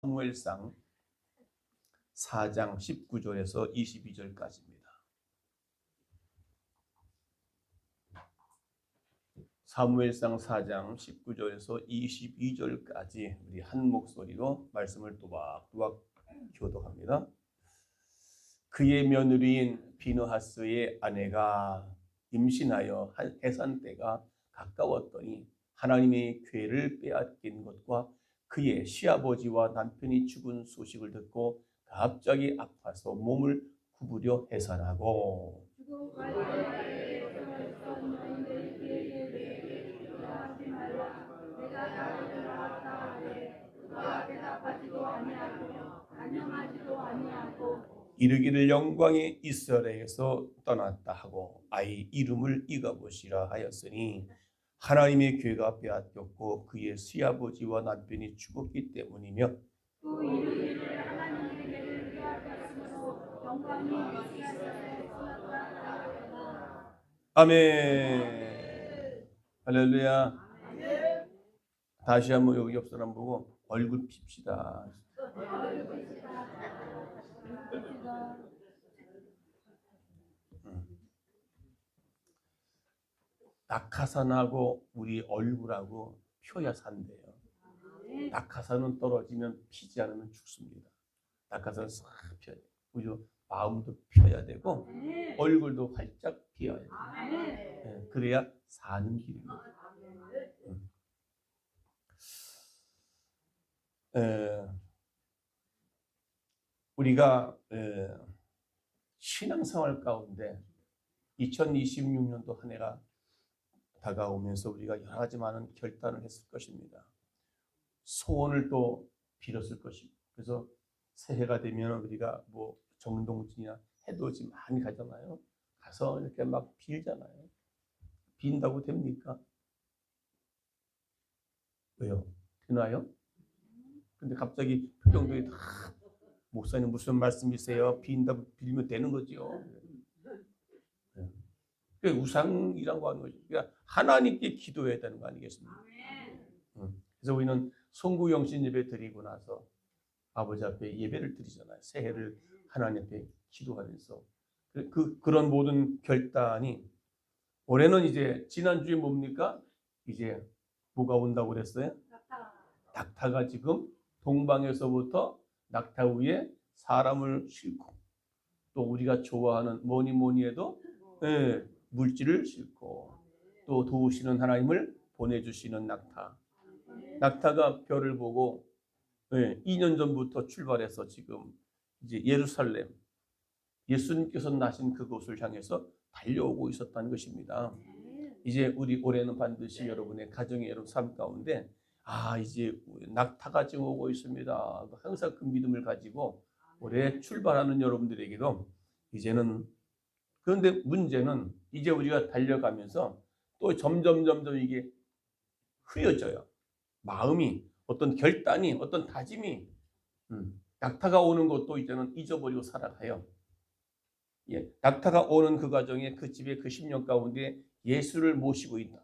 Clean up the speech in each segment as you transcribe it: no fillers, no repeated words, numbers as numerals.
사무엘상 4장 19절에서 22절까지입니다. 사무엘상 4장 19절에서 22절까지 우리 한 목소리로 말씀을 또박또박 교독합니다. 그의 며느리인 비느하스의 아내가 임신하여 해산 때가 가까웠더니 하나님의 괴를 빼앗긴 것과 그의 시아버지와 남편이 죽은 소식을 듣고 갑자기 아파서 몸을 구부려 해산하고 이르기를 영광이 이스라엘에서 떠났다 하고 아이 이름을 이가봇이라 하였으니 하나님의 괴가 빼앗겼고 그의 시아버지와 남편이 죽었기 때문이며 또 이르기를 하나님의 괴를 빼앗겼으므로 영광이 이스라엘에서 떠났다 하였다. 아멘. 할렐루야. 아멘. 다시 한번 여기 옆 사람 보고 얼굴 핍시다. 낙하산하고 우리 얼굴하고 펴야 산대요. 낙하산은 떨어지면 피지 않으면 죽습니다. 낙하산은 싹 펴야 돼요. 그죠? 마음도 펴야 되고 얼굴도 활짝 피어야 돼요. 네, 그래야 사는 길입니다. 우리가 신앙생활 가운데 2026년도 한 해가 다가오면서 우리가 여러 가지 많은 결단을 했을 것입니다. 소원을 또 빌었을 것이고, 그래서 새해가 되면 우리가 뭐 정동진이나 해돋이 많이 가잖아요. 가서 이렇게 막 빌잖아요. 빈다고 됩니까? 왜요? 되나요? 근데 갑자기 표정들이 다 목사님 무슨 말씀이세요? 빈다고 빌면 되는 거죠. 우상이라고 하는 거죠. 그러니까 하나님께 기도해야 되는 거 아니겠습니까? 그래서 우리는 송구영신 예배 드리고 나서 아버지 앞에 예배를 드리잖아요. 새해를 하나님 앞에 기도하면서 그런 모든 결단이 올해는 이제 지난주에 뭡니까? 이제 뭐가 온다고 그랬어요? 낙타가 지금 동방에서부터 낙타 위에 사람을 싣고 또 우리가 좋아하는 뭐니 해도 물질을 싣고 또 도우시는 하나님을 보내주시는 낙타가 별을 보고 2년 전부터 출발해서 지금 이제 예루살렘 예수님께서 나신 그곳을 향해서 달려오고 있었다는 것입니다. 이제 우리 올해는 반드시 여러분의 가정의 여러분 삶 가운데 이제 낙타가 지금 오고 있습니다. 항상 그 믿음을 가지고 올해 출발하는 여러분들에게도 이제는 그런데 문제는 이제 우리가 달려가면서 또 점점 이게 흐려져요. 마음이 어떤 결단이 어떤 다짐이 낙타가 오는 것도 이제는 잊어버리고 살아가요. 낙타가 오는 그 과정에 그 집에 그 10년 가운데 예수를 모시고 있다.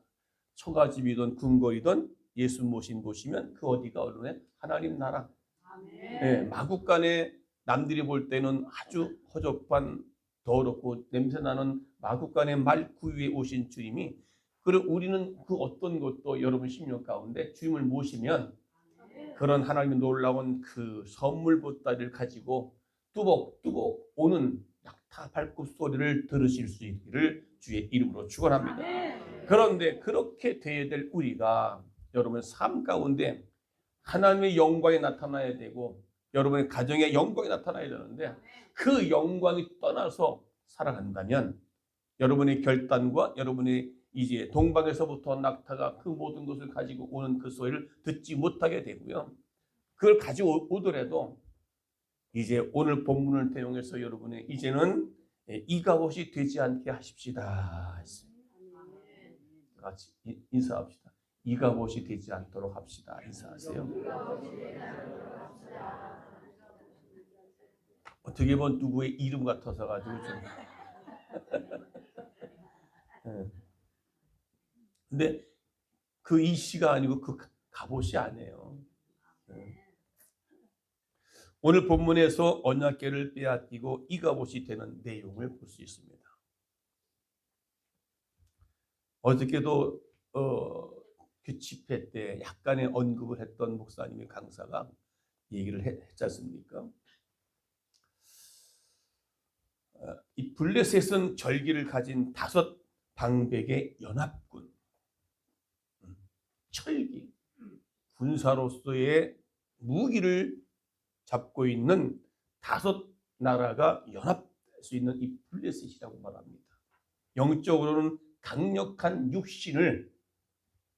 초가집이든 궁궐이든 예수 모신 곳이면 그 어디가 어느네 하나님 나라. 마국간에 남들이 볼 때는 아주 허접한 더럽고 냄새나는 마국간의 말구 위에 오신 주님이 그리고 우리는 그 어떤 것도 여러분 10년 가운데 주님을 모시면 그런 하나님의 놀라운 그 선물 보따리를 가지고 뚜벅뚜벅 오는 낙타 발굽 소리를 들으실 수 있기를 주의 이름으로 축원합니다. 그런데 그렇게 되어야 될 우리가 여러분 삶 가운데 하나님의 영광이 나타나야 되고 여러분의 가정에 영광이 나타나야 되는데 그 영광이 떠나서 살아간다면 여러분의 결단과 여러분의 이제 동방에서부터 낙타가 그 모든 것을 가지고 오는 그 소리를 듣지 못하게 되고요. 그걸 가지고 오더라도 이제 오늘 본문을 대용해서 여러분의 이제는 이가봇이 되지 않게 하십시다. 같이 인사합시다. 이가봇이 되지 않도록 합시다. 인사하세요. 어떻게 보면 누구의 이름 같아서 가지고 좀. 근데 그 이씨가 아니고 그 갑옷이 아니에요. 오늘 본문에서 언약궤를 빼앗기고 이가봇이 되는 내용을 볼 수 있습니다. 어저께도 그 집회 때 약간의 언급을 했던 목사님의 강사가 얘기를 했지 않습니까? 이 블레셋은 절기를 가진 5 방백의 연합군, 철기, 군사로서의 무기를 잡고 있는 5 나라가 연합할 수 있는 이 블레셋이라고 말합니다. 영적으로는 강력한 육신을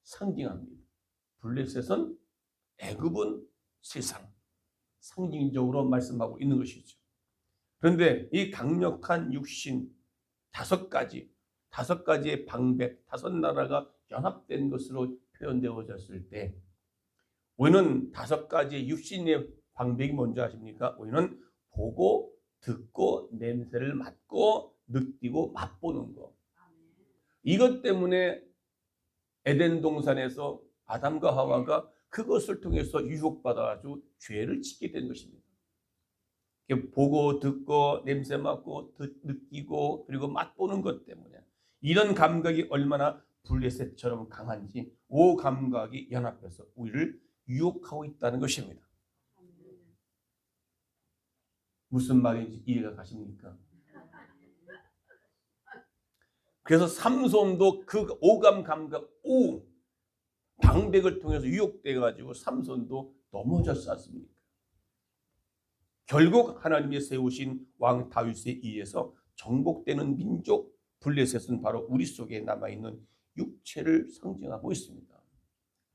상징합니다. 블레셋은 애굽은 세상, 상징적으로 말씀하고 있는 것이죠. 그런데 이 강력한 육신 5가지의 방백, 5 나라가 연합된 것으로 표현되어졌을 때 우리는 5가지의 육신의 방백이 뭔지 아십니까? 우리는 보고, 듣고, 냄새를 맡고, 느끼고, 맛보는 거. 이것 때문에 에덴 동산에서 아담과 하와가 그것을 통해서 유혹받아가지고 죄를 짓게 된 것입니다. 보고, 듣고, 냄새 맡고, 느끼고, 그리고 맛보는 것 때문에 이런 감각이 얼마나 블레셋처럼 강한지 5 감각이 연합해서 우리를 유혹하고 있다는 것입니다. 무슨 말인지 이해가 가십니까? 그래서 삼손도 그 5감 감각, 5 방백을 통해서 유혹돼 가지고 삼손도 넘어졌지 않습니까? 결국 하나님이 세우신 왕 다윗에 의해서 정복되는 민족 블레셋은 바로 우리 속에 남아있는 육체를 상징하고 있습니다.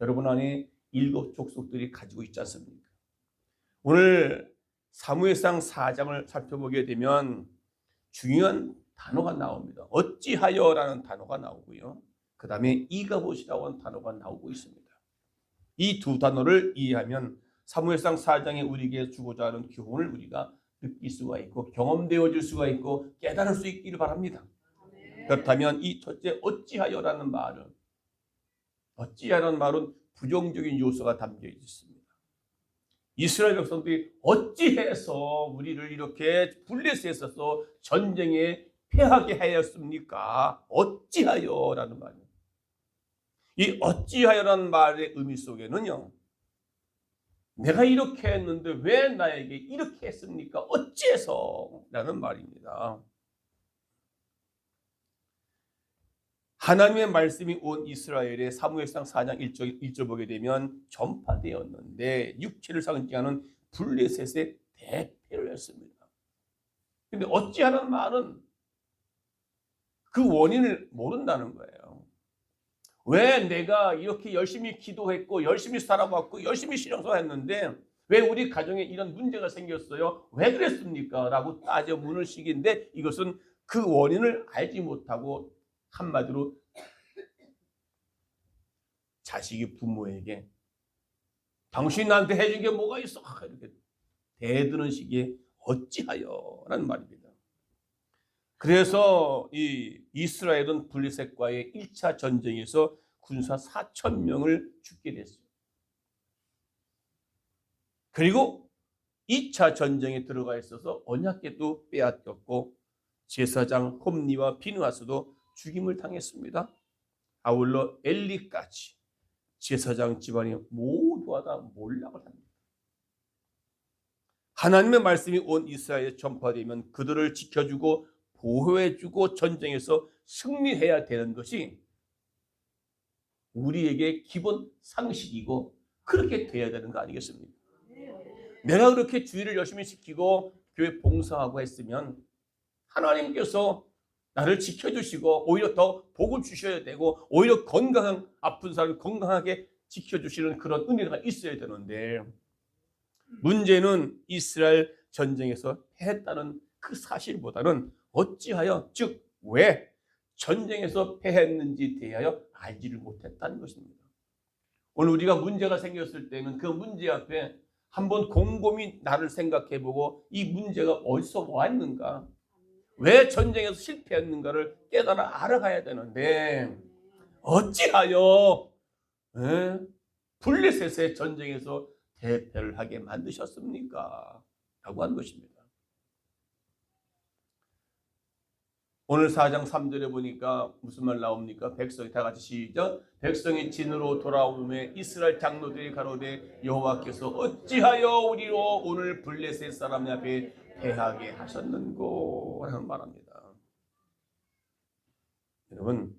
여러분 안에 7 족속들이 가지고 있지 않습니까? 오늘 사무엘상 4장을 살펴보게 되면 중요한 단어가 나옵니다. 어찌하여라는 단어가 나오고요. 그 다음에 이가봇이라고 하는 단어가 나오고 있습니다. 이 2 단어를 이해하면 사무엘상 4장에 우리에게 주고자 하는 교훈을 우리가 느낄 수가 있고 경험되어질 수가 있고 깨달을 수 있기를 바랍니다. 그렇다면 이 첫째 어찌하여라는 말은 부정적인 요소가 담겨 있습니다. 이스라엘 백성들이 어찌해서 우리를 이렇게 블레셋에서 전쟁에 패하게 하였습니까? 어찌하여라는 말입니다. 이 어찌하여라는 말의 의미 속에는요, 내가 이렇게 했는데 왜 나에게 이렇게 했습니까? 어찌해서? 라는 말입니다. 하나님의 말씀이 온 이스라엘의 사무엘상 4장 1절 보게 되면 전파되었는데 육체를 상징하는 블레셋의 대표를 했습니다. 그런데 어찌하는 말은 그 원인을 모른다는 거예요. 왜 내가 이렇게 열심히 기도했고 열심히 살아왔고 열심히 신앙생활했는데 왜 우리 가정에 이런 문제가 생겼어요? 왜 그랬습니까? 라고 따져 묻는 식인데 이것은 그 원인을 알지 못하고 한마디로 자식이 부모에게 당신이 나한테 해준 게 뭐가 있어? 이렇게 대드는 식의 어찌하여 라는 말입니다. 그래서 이 이스라엘은 블레셋과의 1차 전쟁에서 군사 4,000명을 죽게 됐어요. 그리고 2차 전쟁에 들어가 있어서 언약궤도 빼앗겼고 제사장 홈니와 비느하스도 죽임을 당했습니다. 아울러 엘리까지 제사장 집안이 모두가 다 몰락을 합니다. 하나님의 말씀이 온 이스라엘에 전파되면 그들을 지켜주고 보호해주고 전쟁에서 승리해야 되는 것이 우리에게 기본 상식이고 그렇게 돼야 되는 거 아니겠습니까? 내가 그렇게 주의를 열심히 지키고 교회 봉사하고 했으면 하나님께서 나를 지켜주시고 오히려 더 복을 주셔야 되고 오히려 건강한 아픈 사람을 건강하게 지켜주시는 그런 은혜가 있어야 되는데 문제는 이스라엘 전쟁에서 패했다는 그 사실보다는 어찌하여 즉 왜 전쟁에서 패했는지 대하여 알지를 못했다는 것입니다. 오늘 우리가 문제가 생겼을 때는 그 문제 앞에 한번 곰곰이 나를 생각해보고 이 문제가 어디서 왔는가 왜 전쟁에서 실패했는가를 깨달아 알아가야 되는데 어찌하여 블레셋의 전쟁에서 대패를 하게 만드셨습니까? 라고 하는 것입니다. 오늘 4장 3절에 보니까 무슨 말 나옵니까? 백성이 다 같이 시작. 백성이 진으로 돌아오매 이스라엘 장로들이 가로되 여호와께서 어찌하여 우리로 오늘 블레셋 사람 앞에 패하게 하셨는고 라는 말합니다. 여러분,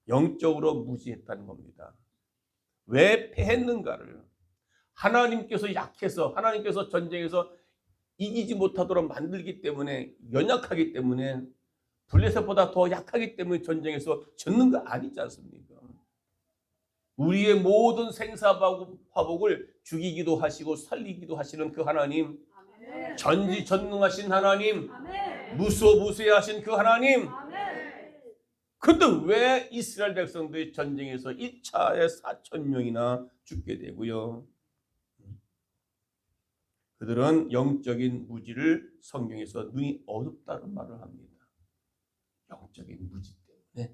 영적으로 무지했다는 겁니다. 왜 패했는가를 하나님께서 약해서 하나님께서 전쟁에서 이기지 못하도록 만들기 때문에 연약하기 때문에 블레셋보다 더 약하기 때문에 전쟁에서 졌는 거 아니지 않습니까? 우리의 모든 생사화복을 죽이기도 하시고 살리기도 하시는 그 하나님, 전지전능하신 하나님, 무소부세하신 그 하나님. 그런데 왜 이스라엘 백성들이 전쟁에서 1차에 4,000명이나 죽게 되고요? 그들은 영적인 무지를 성경에서 눈이 어둡다는 말을 합니다. 영적인 무지 때문에.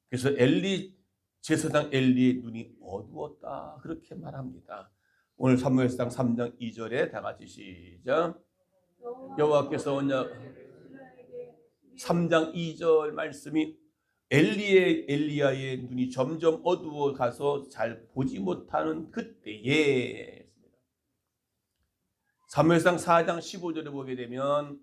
그래서 제사장 엘리의 눈이 어두웠다 그렇게 말합니다. 오늘 사무엘상 3장 2절에 다 같이 시작. 여호와께서 언약 3장 2절 말씀이 엘리야의 눈이 점점 어두워 가서 잘 보지 못하는 그때에 사무엘상 4장 15절에 보게 되면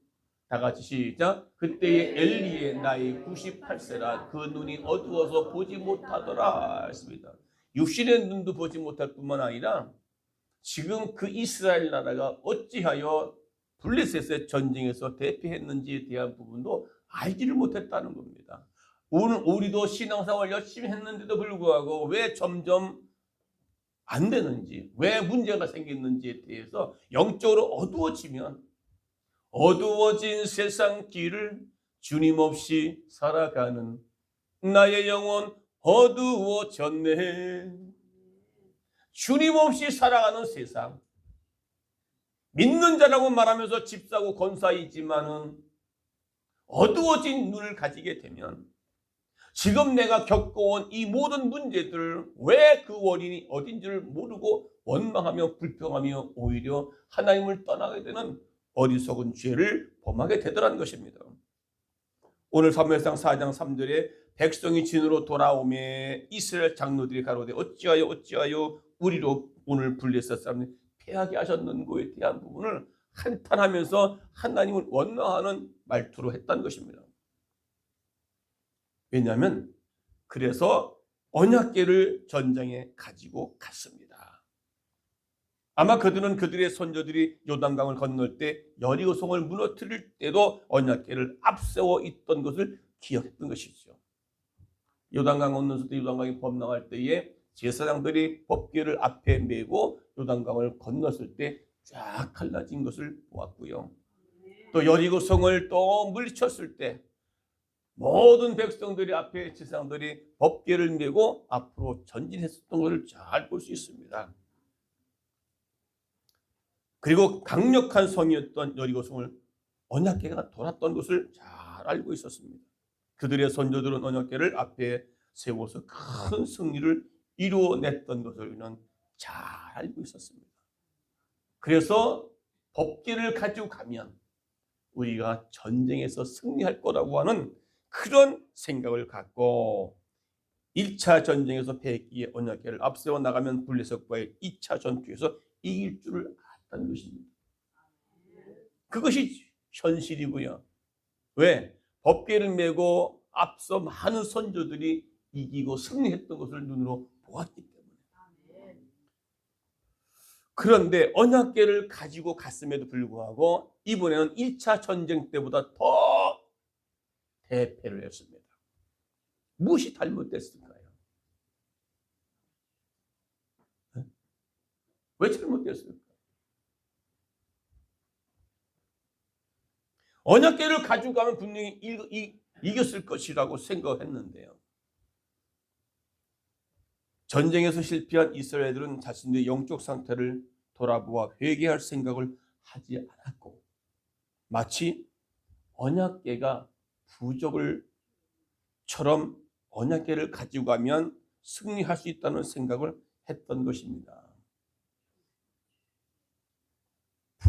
다 같이 시작. 그때의 엘리의 나이 98세라 그 눈이 어두워서 보지 못하더라 했습니다. 육신의 눈도 보지 못할 뿐만 아니라 지금 그 이스라엘 나라가 어찌하여 블레셋의 전쟁에서 대패했는지에 대한 부분도 알지를 못했다는 겁니다. 오늘 우리도 신앙생활 열심히 했는데도 불구하고 왜 점점 안 되는지, 왜 문제가 생겼는지에 대해서 영적으로 어두워지면 어두워진 세상 길을 주님 없이 살아가는 나의 영혼 어두워졌네. 주님 없이 살아가는 세상, 믿는 자라고 말하면서 집사고 권사이지만은 어두워진 눈을 가지게 되면 지금 내가 겪어온 이 모든 문제들을 왜 그 원인이 어딘지를 모르고 원망하며 불평하며 오히려 하나님을 떠나게 되는 어리석은 죄를 범하게 되더라는 것입니다. 오늘 사무엘상 4장 3절에 백성이 진으로 돌아오매 이스라엘 장로들이 가로되 어찌하여 우리로 오늘 블레셋 사람들이 패하게 하셨는고에 대한 부분을 한탄하면서 하나님을 원망하는 말투로 했다는 것입니다. 왜냐하면 그래서 언약궤를 전장에 가지고 갔습니다. 아마 그들은 그들의 선조들이 요단강을 건널 때 여리고성을 무너뜨릴 때도 언약궤를 앞세워 있던 것을 기억했던 것이죠. 요단강 건너서 요단강이 범람할 때에 제사장들이 법궤를 앞에 메고 요단강을 건넜을 때 쫙 갈라진 것을 보았고요. 또 여리고성을 또 물리쳤을 때 모든 백성들이 앞에 제사장들이 법궤를 메고 앞으로 전진했었던 것을 잘 볼 수 있습니다. 그리고 강력한 성이었던 여리고성을 언약궤가 돌았던 것을 잘 알고 있었습니다. 그들의 선조들은 언약궤를 앞에 세워서 큰 승리를 이루어냈던 것을 우리는 잘 알고 있었습니다. 그래서 법궤를 가지고 가면 우리가 전쟁에서 승리할 거라고 하는 그런 생각을 갖고 1차 전쟁에서 패했기에 언약궤를 앞세워 나가면 블레셋과의 2차 전투에서 이길 줄을 알았다는 것입니다. 그것이 현실이고요. 왜? 법궤를 메고 앞서 많은 선조들이 이기고 승리했던 것을 눈으로 보았기 때문에. 그런데 언약궤를 가지고 갔음에도 불구하고 이번에는 1차 전쟁 때보다 더 대패를 했습니다. 무엇이 잘못됐을까요? 왜 잘못됐을까요? 언약궤를 가지고 가면 분명히 이겼을 것이라고 생각했는데요. 전쟁에서 실패한 이스라엘들은 자신들의 영적 상태를 돌아보아 회개할 생각을 하지 않았고 마치 언약궤가 부족을처럼 언약궤를 가지고 가면 승리할 수 있다는 생각을 했던 것입니다.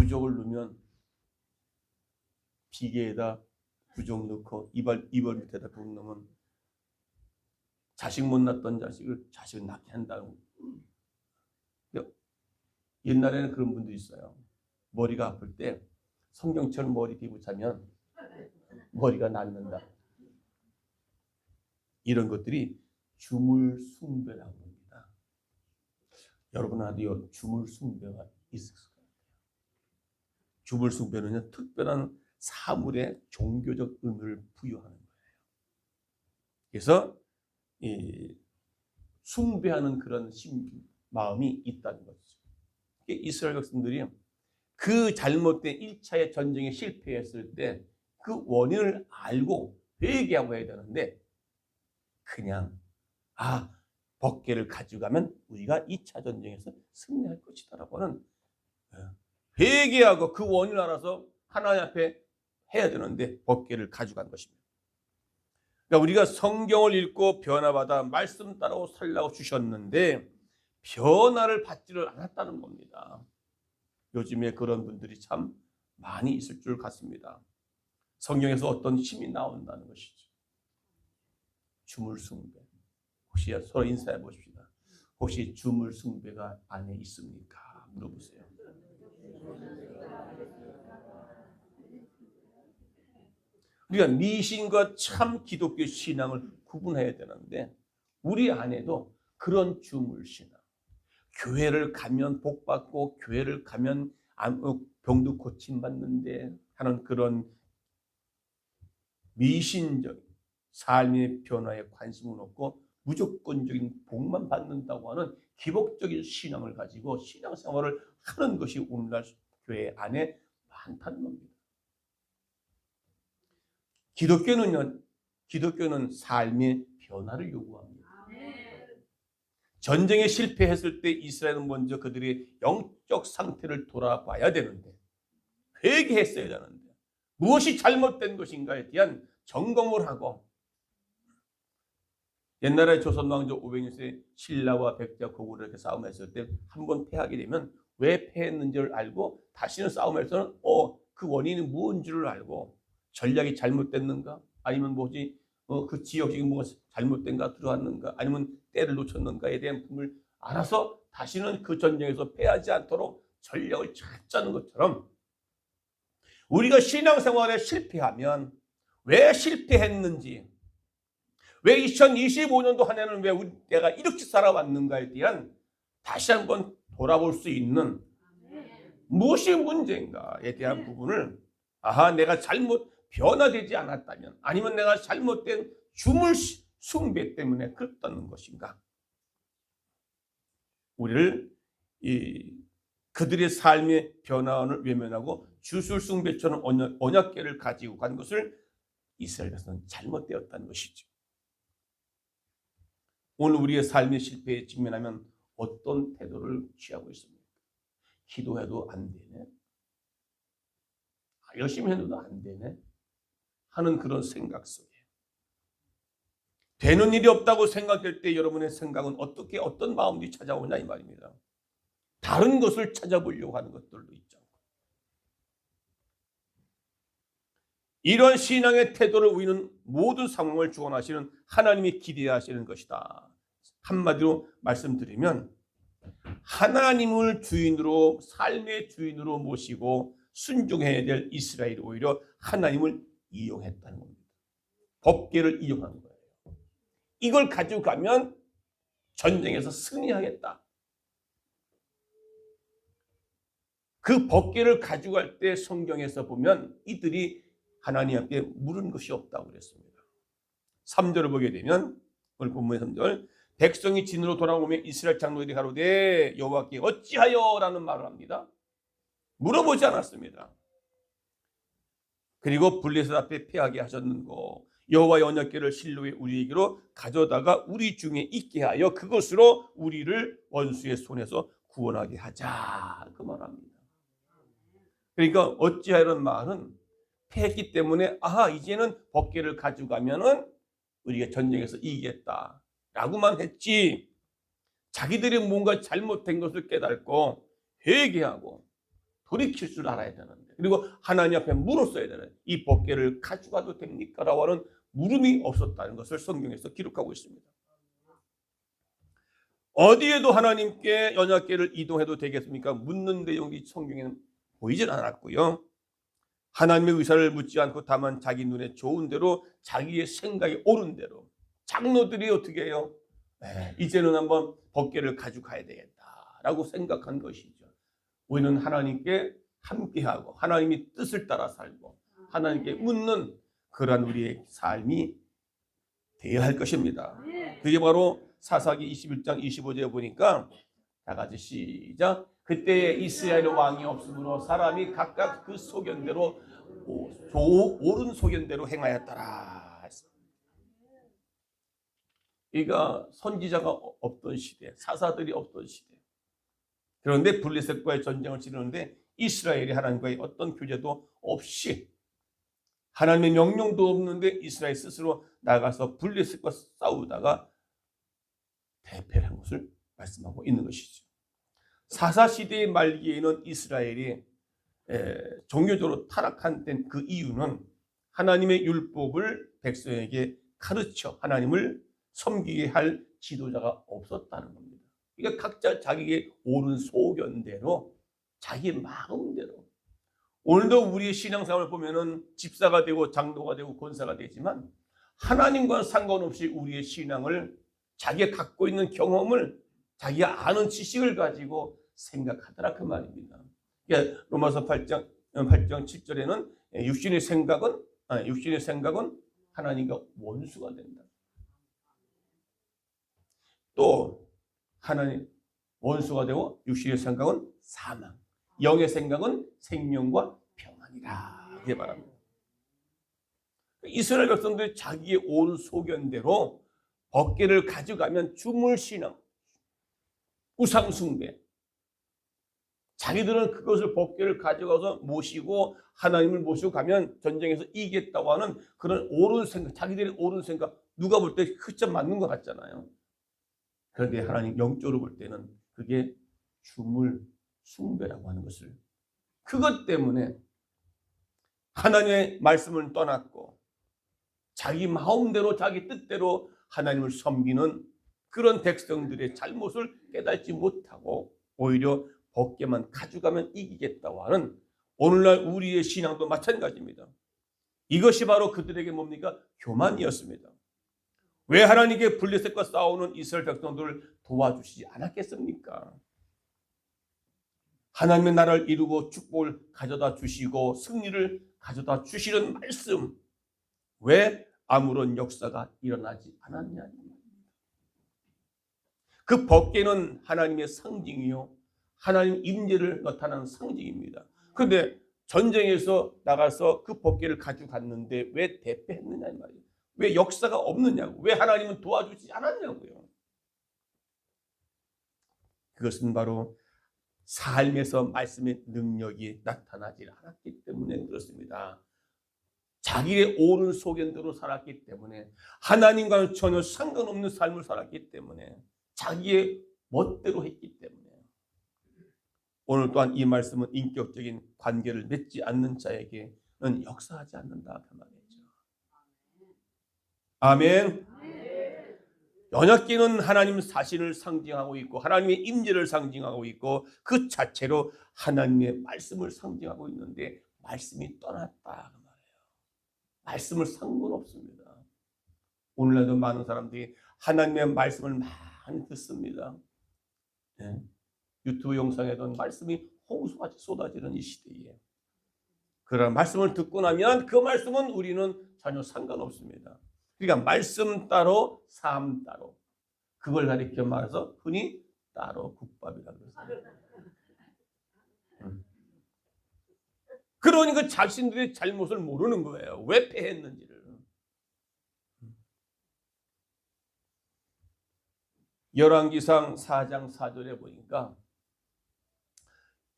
부족을 넣으면 비계에다 부족 넣고 이발 밑에다 부족 넣으면 자식 못 낳던 자식을 낳게 한다고. 옛날에는 그런 분도 있어요. 머리가 아플 때 성경처럼 머리 대고 자면 머리가 낫는다. 이런 것들이 주물 숭배라고 합니다. 여러분한테도 주물 숭배가 있을 거예요. 주물 숭배는 특별한 사물의 종교적 의미를 부여하는 거예요. 그래서 이 숭배하는 그런 마음이 있다는 거죠. 이스라엘 백성들이 그 잘못된 1차의 전쟁에 실패했을 때 그 원인을 알고 회개하고 해야 되는데 그냥 법궤를 가져가면 우리가 2차 전쟁에서 승리할 것이다라고 하는 회개하고 그 원인을 알아서 하나님 앞에 해야 되는데 법궤를 가져간 것입니다. 그러니까 우리가 성경을 읽고 변화받아 말씀 따라 살라고 주셨는데 변화를 받지를 않았다는 겁니다. 요즘에 그런 분들이 참 많이 있을 줄 같습니다. 성경에서 어떤 힘이 나온다는 것이죠. 주물 숭배. 혹시 서로 인사해 보십시다. 혹시 주물 숭배가 안에 있습니까? 물어보세요. 우리가 미신과 참 기독교 신앙을 구분해야 되는데 우리 안에도 그런 주물 신앙, 교회를 가면 복 받고 교회를 가면 병도 고침 받는데 하는 그런 미신적 삶의 변화에 관심은 없고 무조건적인 복만 받는다고 하는 기복적인 신앙을 가지고 신앙생활을 하는 것이 오늘날 교회 안에 많다는 겁니다. 기독교는 삶의 변화를 요구합니다. 전쟁에 실패했을 때 이스라엘은 먼저 그들의 영적 상태를 돌아봐야 되는데 회개했어야 되는데 무엇이 잘못된 것인가에 대한 점검을 하고 옛날에 조선 왕조 500년에 신라와 백자 고구려 이렇게 싸움했을 때 한 번 패하게 되면 왜 패했는지를 알고 다시는 싸움에서는 그 원인이 무엇인지를 알고 전략이 잘못됐는가 아니면 뭐지 그 지역이 뭐가 잘못된가 들어왔는가 아니면 때를 놓쳤는가에 대한 부분을 알아서 다시는 그 전쟁에서 패하지 않도록 전략을 잘 짜는 것처럼 우리가 신앙생활에 실패하면 왜 실패했는지 왜 2025년도 한 해는 왜 내가 이렇게 살아왔는가에 대한 다시 한번 돌아볼 수 있는 무엇이 문제인가에 대한 부분을 내가 잘못 변화되지 않았다면 아니면 내가 잘못된 주물 숭배 때문에 그랬다는 것인가 우리를 그들의 삶의 변화를 외면하고 주술 숭배처럼 언약궤를 가지고 간 것을 이스라엘에서는 잘못되었다는 것이죠. 오늘 우리의 삶의 실패에 직면하면 어떤 태도를 취하고 있습니까? 기도해도 안 되네? 열심히 해도 안 되네? 하는 그런 생각 속에 되는 일이 없다고 생각될 때 여러분의 생각은 어떤 마음이 찾아오냐 이 말입니다. 다른 것을 찾아보려고 하는 것들도 있죠. 이런 신앙의 태도를 우리는 모든 상황을 주관하시는 하나님이 기대하시는 것이다. 한마디로 말씀드리면 하나님을 주인으로 삶의 주인으로 모시고 순종해야 될 이스라엘이 오히려 하나님을 이용했다는 겁니다. 법궤를 이용한 거예요. 이걸 가지고 가면 전쟁에서 승리하겠다. 그 법궤를 가지고 갈 때 성경에서 보면 이들이 하나님 앞에 물은 것이 없다고 그랬습니다. 3절을 보게 되면 오늘 본문의 3절 백성이 진으로 돌아오면 이스라엘 장로들이 가로되 여호와께 어찌하여 라는 말을 합니다. 물어보지 않았습니다. 그리고 블레셋 앞에 패하게 하셨는고 여호와의 언약궤를 실로의 우리에게로 가져다가 우리 중에 있게 하여 그것으로 우리를 원수의 손에서 구원하게 하자 그 말합니다. 그러니까 어찌하여라는 말은 패했기 때문에 이제는 법궤를 가져가면은 우리가 전쟁에서 이기겠다 라고만 했지 자기들이 뭔가 잘못된 것을 깨닫고 회개하고 돌이킬 줄 알아야 되는데, 그리고 하나님 앞에 물었어야 되는, 이 법궤를 가져가도 됩니까? 라고 하는 물음이 없었다는 것을 성경에서 기록하고 있습니다. 어디에도 하나님께 언약궤를 이동해도 되겠습니까? 묻는 내용이 성경에는 보이질 않았고요. 하나님의 의사를 묻지 않고 다만 자기 눈에 좋은 대로, 자기의 생각에 옳은 대로 장로들이 어떻게 해요? 이제는 한번 법궤를 가져가야 되겠다라고 생각한 것이죠. 우리는 하나님께 함께하고 하나님의 뜻을 따라 살고 하나님께 묻는 그러한 우리의 삶이 되어야 할 것입니다. 그게 바로 사사기 21장 25절에 보니까 다 같이 시작. 그때에 이스라엘 왕이 없으므로 사람이 각각 그 소견대로 옳은 소견대로 행하였더라. 그러니까 선지자가 없던 시대, 사사들이 없던 시대. 그런데 블레셋과의 전쟁을 치르는데 이스라엘이 하나님과의 어떤 교제도 없이, 하나님의 명령도 없는데 이스라엘 스스로 나가서 블레셋과 싸우다가 대패를 한 것을 말씀하고 있는 것이죠. 사사시대의 말기에는 이스라엘이 종교적으로 타락한 그 이유는 하나님의 율법을 백성에게 가르쳐 하나님을 섬기게 할 지도자가 없었다는 겁니다. 그러니까 각자 자기의 옳은 소견대로, 자기 마음대로. 오늘도 우리의 신앙생활을 보면은 집사가 되고 장로가 되고 권사가 되지만 하나님과 상관없이 우리의 신앙을 자기가 갖고 있는 경험을, 자기가 아는 지식을 가지고 생각하더라 그 말입니다. 그러니까 로마서 8장 7절에는 육신의 생각은 하나님과 원수가 된다. 또 하나님 원수가 되고 육신의 생각은 사망, 영의 생각은 생명과 평안이라. 이게 말합니다. 이스라엘 백성들이 자기의 옳은 소견대로 법궤를 가져가면 주물신앙, 우상숭배, 자기들은 그것을 법궤를 가져가서 모시고 하나님을 모시고 가면 전쟁에서 이기겠다고 하는 그런 옳은 생각, 자기들의 옳은 생각, 누가 볼 때 흑점 맞는 것 같잖아요. 그런데 하나님 영적으로 볼 때는 그게 주물 숭배라고 하는 것을, 그것 때문에 하나님의 말씀을 떠났고 자기 마음대로 자기 뜻대로 하나님을 섬기는 그런 백성들의 잘못을 깨닫지 못하고 오히려 법궤만 가져가면 이기겠다고 하는, 오늘날 우리의 신앙도 마찬가지입니다. 이것이 바로 그들에게 뭡니까? 교만이었습니다. 왜 하나님께 블레셋과 싸우는 이스라엘 백성들을 도와주시지 않았겠습니까? 하나님의 나라를 이루고 축복을 가져다 주시고 승리를 가져다 주시는 말씀, 왜 아무런 역사가 일어나지 않았냐? 그 법궤는 하나님의 상징이요, 하나님 임재를 나타내는 상징입니다. 그런데 전쟁에서 나가서 그 법궤를 가져갔는데 왜 대패했느냐 이 말이에요. 왜 역사가 없느냐고, 왜 하나님은 도와주지 않았냐고요. 그것은 바로 삶에서 말씀의 능력이 나타나지 않았기 때문에 그렇습니다. 자기의 옳은 소견대로 살았기 때문에, 하나님과는 전혀 상관없는 삶을 살았기 때문에, 자기의 멋대로 했기 때문에. 오늘 또한 이 말씀은 인격적인 관계를 맺지 않는 자에게는 역사하지 않는다 그 말이죠. 아멘. 언약궤는 하나님 자신을 상징하고 있고 하나님의 임재를 상징하고 있고 그 자체로 하나님의 말씀을 상징하고 있는데 말씀이 떠났다 그 말이에요. 말씀을 상관없습니다. 오늘날도 많은 사람들이 하나님의 말씀을 많이 듣습니다. 네. 유튜브 영상에도 말씀이 홍수같이 쏟아지는 이 시대에 그런 말씀을 듣고 나면 그 말씀은 우리는 전혀 상관없습니다. 그러니까 말씀 따로 삶 따로, 그걸 가리켜 말해서 흔히 따로 국밥이라고 그러죠. 그러니까 자신들의 잘못을 모르는 거예요. 왜 패했는지를. 열왕기상 4장 4절에 보니까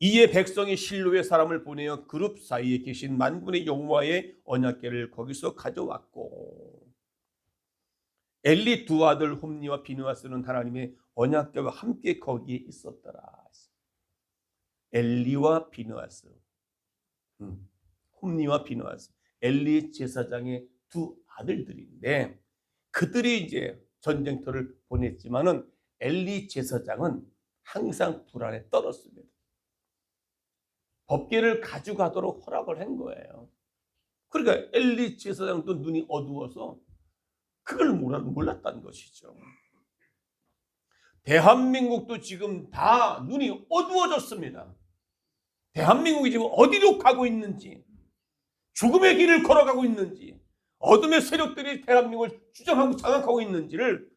이에 백성이 실로의 사람을 보내어 그룹 사이에 계신 만군의 여호와의 언약궤를 거기서 가져왔고 엘리 두 아들 홈니와 비느하스는 하나님의 언약궤와 함께 거기에 있었더라. 엘리와 비느하스, 홈니와 비느하스, 엘리 제사장의 두 아들들인데 그들이 이제 전쟁터를 보냈지만은 엘리 제사장은 항상 불안에 떨었습니다. 법궤를 가져가도록 허락을 한 거예요. 그러니까 엘리 제사장도 눈이 어두워서 그걸 몰랐다는 것이죠. 대한민국도 지금 다 눈이 어두워졌습니다. 대한민국이 지금 어디로 가고 있는지, 죽음의 길을 걸어가고 있는지, 어둠의 세력들이 대한민국을 주장하고 장악하고 있는지를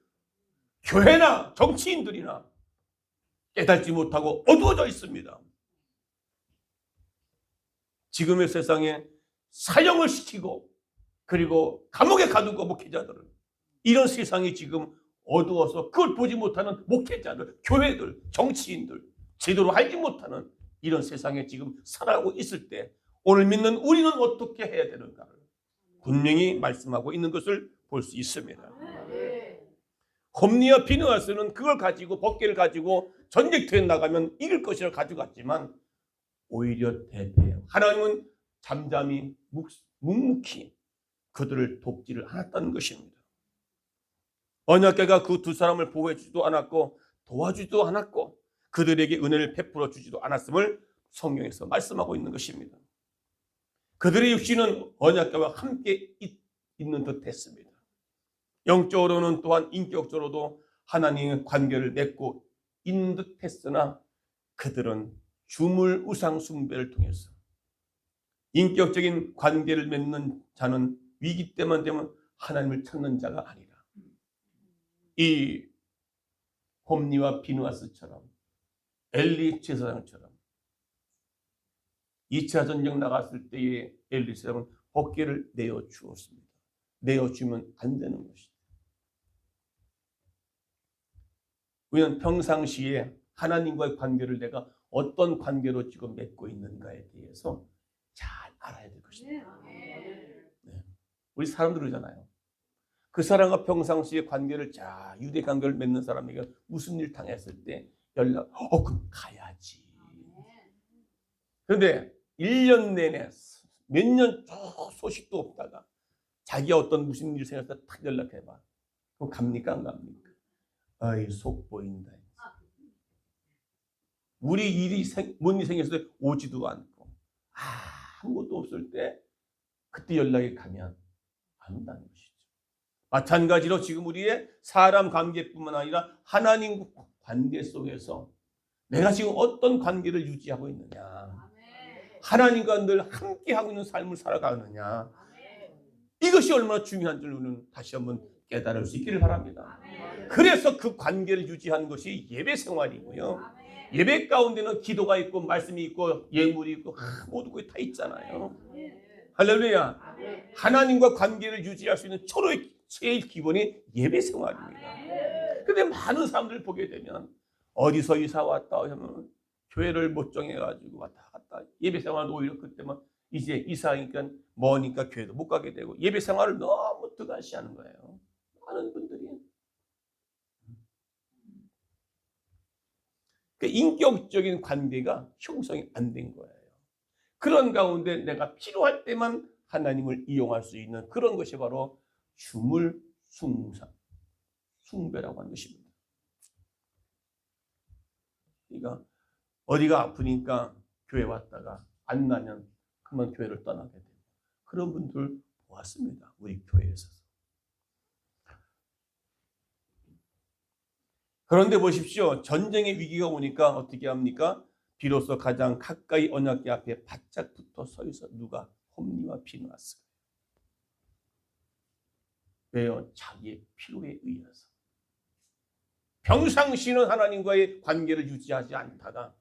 교회나 정치인들이나 깨닫지 못하고 어두워져 있습니다. 지금의 세상에 사형을 시키고 그리고 감옥에 가두고 목회자들은 이런 세상이 지금 어두워서 그걸 보지 못하는 목회자들, 교회들, 정치인들, 제대로 알지 못하는 이런 세상에 지금 살아가고 있을 때 오늘 믿는 우리는 어떻게 해야 되는가를 분명히 말씀하고 있는 것을 볼 수 있습니다. 홈니와 비느하스는 그걸 가지고 법궤를 가지고 전쟁터에 나가면 이길 것이라 가져갔지만 오히려 대패해요. 하나님은 잠잠히 묵묵히 그들을 돕지를 않았다는 것입니다. 언약궤가 그 두 사람을 보호해주지도 않았고 도와주지도 않았고 그들에게 은혜를 베풀어 주지도 않았음을 성경에서 말씀하고 있는 것입니다. 그들의 육신은 언약궤와 함께 있는 듯 했습니다. 영적으로는 또한 인격적으로도 하나님의 관계를 맺고 있는 듯 했으나 그들은 주물 우상 숭배를 통해서 인격적인 관계를 맺는 자는 위기 때만 되면 하나님을 찾는 자가 아니라 이 홈니와 비느하스처럼 엘리 제사장처럼 2차 전쟁 나갔을 때의 엘리 제사장은 법궤를 내어주었습니다. 내어주면 안 되는 것이죠. 우리는 평상시에 하나님과의 관계를 내가 어떤 관계로 지금 맺고 있는가에 대해서 잘 알아야 될 것입니다. 네. 우리 사람들 그러잖아요. 그 사람과 평상시에 관계를 유대 관계를 맺는 사람에게 무슨 일 당했을 때 그럼 가야지. 그런데 1년 내내 몇 년 소식도 없다가 자기가 어떤 무슨 일 생겼을 때 딱 연락해봐. 그럼 갑니까 안 갑니까? 아이 속 보인다. 우리 뭔 일이 생겼을 때 오지도 않고 아무것도 없을 때 그때 연락이 가면 안 온다는 것이죠. 마찬가지로 지금 우리의 사람 관계뿐만 아니라 하나님 관계 속에서 내가 지금 어떤 관계를 유지하고 있느냐, 하나님과 늘 함께하고 있는 삶을 살아가느냐, 이것이 얼마나 중요한지를 우리는 다시 한번 깨달을 수 있기를 바랍니다. 그래서 그 관계를 유지하는 것이 예배 생활이고요. 예배 가운데는 기도가 있고 말씀이 있고 예물이 있고 모두 그게 다 있잖아요. 할렐루야. 하나님과 관계를 유지할 수 있는 초로의 제일 기본이 예배 생활입니다. 그런데 많은 사람들을 보게 되면 어디서 이사 왔다 하면 교회를 못 정해가지고 왔다 갔다 예배 생활도 오히려 그때만 이제 이사하니까 머니까 교회도 못 가게 되고 예배 생활을 너무 등한시하는 거예요. 많은 분들이. 그 인격적인 관계가 형성이 안 된 거예요. 그런 가운데 내가 필요할 때만 하나님을 이용할 수 있는 그런 것이 바로 주물 숭배라고 하는 것입니다. 그러니까 어디가 아프니까 교회 왔다가 안 나면 그만 교회를 떠나게 되고 그런 분들 보았습니다. 우리 교회에서. 그런데 보십시오. 전쟁의 위기가 오니까 어떻게 합니까? 비로소 가장 가까이 언약궤 앞에 바짝 붙어 서 있어 누가? 홈니와 비느하스가. 왜요? 자기의 필요에 의해서. 평상시는 하나님과의 관계를 유지하지 않다가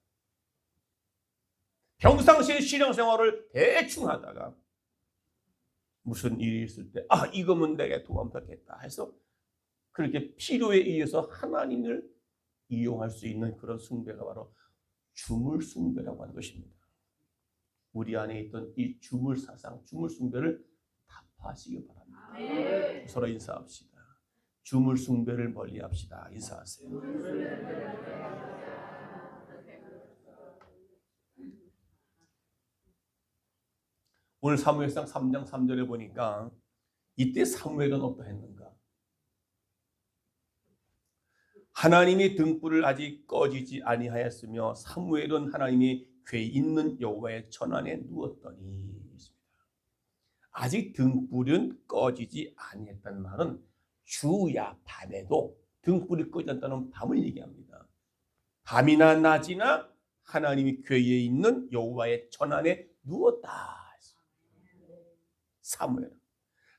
평상시에 신앙생활을 대충 하다가 무슨 일이 있을 때 이거면 내게 도움받겠다 해서 그렇게 필요에 의해서 하나님을 이용할 수 있는 그런 숭배가 바로 주물 숭배라고 하는 것입니다. 우리 안에 있던 이 주물 사상, 주물 숭배를 타파하시기 바랍니다. 서로 인사합시다. 주물 숭배를 멀리합시다. 인사하세요. 오늘 사무엘상 3장 3절에 보니까 이때 사무엘은 어떠했는가? 하나님이 등불을 아직 꺼지지 아니하였으며 사무엘은 하나님이 궤 있는 여호와의 전 안에 누웠더니. 아직 등불은 꺼지지 아니했다는 말은 주야 밤에도 등불이 꺼지지 않다는 밤을 얘기합니다. 밤이나 낮이나 하나님이 궤에 있는 여호와의 전 안에 누웠다.